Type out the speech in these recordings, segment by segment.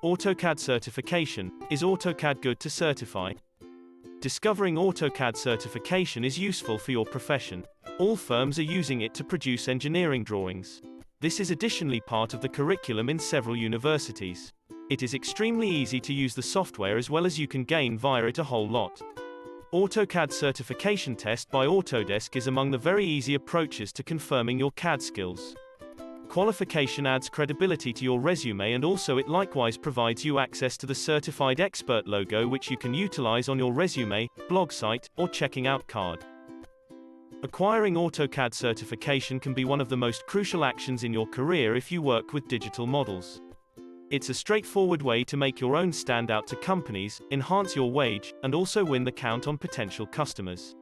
AutoCAD certification. Is AutoCAD good to certify? Discovering AutoCAD certification is useful for your profession. All firms are using it to produce engineering drawings. This is additionally part of the curriculum in several universities. It is extremely easy to use the software as well as you can gain via it a whole lot. AutoCAD certification test by Autodesk is among the very easy approaches to confirming your CAD skills. Qualification adds credibility to your resume, and also it likewise provides you access to the Certified Expert logo, which you can utilize on your resume, blog site, or checking out card. Acquiring AutoCAD certification can be one of the most crucial actions in your career if you work with digital models. It's a straightforward way to make your own stand out to companies, enhance your wage, and also win the count on potential customers.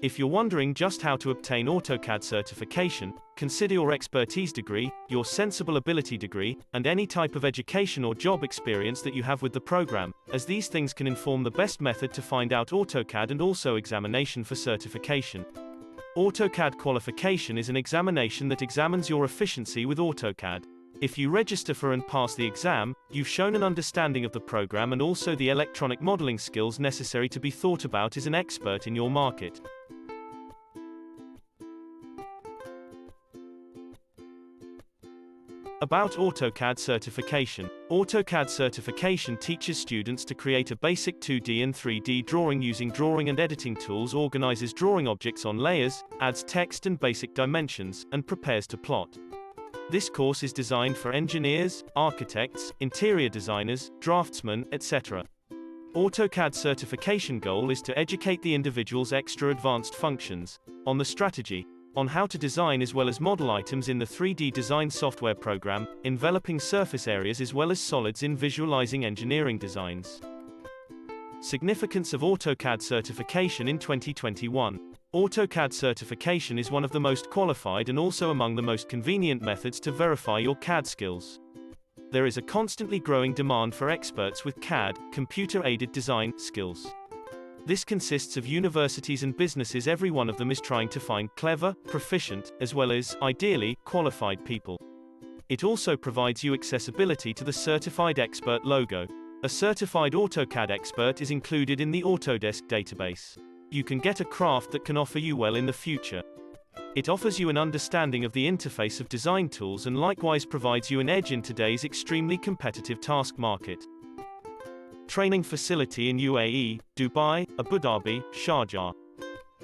If you're wondering just how to obtain AutoCAD certification, consider your expertise degree, your sensible ability degree, and any type of education or job experience that you have with the program, as these things can inform the best method to find out AutoCAD and also examination for certification. AutoCAD qualification is an examination that examines your efficiency with AutoCAD. If you register for and pass the exam, you've shown an understanding of the program and also the electronic modeling skills necessary to be thought about as an expert in your market. About AutoCAD certification. AutoCAD certification teaches students to create a basic 2D and 3D drawing using drawing and editing tools, organizes drawing objects on layers, adds text and basic dimensions, and prepares to plot. This course is designed for engineers, architects, interior designers, draftsmen, etc. AutoCAD certification goal is to educate the individual's extra advanced functions, on the strategy, on how to design as well as model items in the 3D design software program, enveloping surface areas as well as solids in visualizing engineering designs. Significance of AutoCAD certification in 2021. AutoCAD certification is one of the most qualified and also among the most convenient methods to verify your CAD skills. There is a constantly growing demand for experts with CAD, computer-aided design, skills. This consists of universities and businesses. Every one of them is trying to find clever, proficient, as well as, ideally, qualified people. It also provides you accessibility to the Certified Expert logo. A certified AutoCAD expert is included in the Autodesk database. You can get a craft that can offer you well in the future. It offers you an understanding of the interface of design tools and likewise provides you an edge in today's extremely competitive task market. Training facility in UAE, Dubai, Abu Dhabi, Sharjah.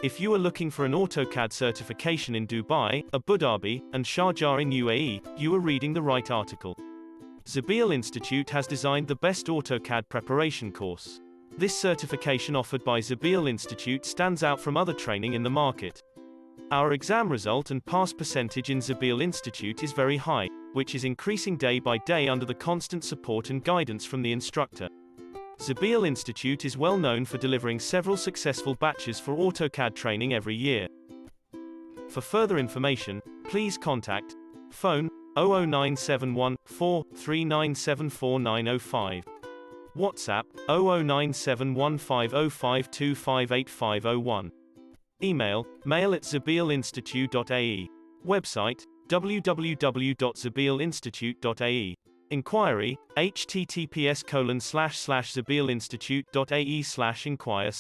If you are looking for an AutoCAD certification in Dubai, Abu Dhabi, and Sharjah in UAE, you are reading the right article. Zabeel Institute has designed the best AutoCAD preparation course. This certification offered by Zabeel Institute stands out from other training in the market. Our exam result and pass percentage in Zabeel Institute is very high, which is increasing day by day under the constant support and guidance from the instructor. Zabeel Institute is well known for delivering several successful batches for AutoCAD training every year. For further information, please contact phone 00971 43974 WhatsApp 009715052585501. Email mail@zabeelinstitute.ae. Website www.zabeelinstitute.ae. Inquiry https://zabeelinstitute.ae/inquire/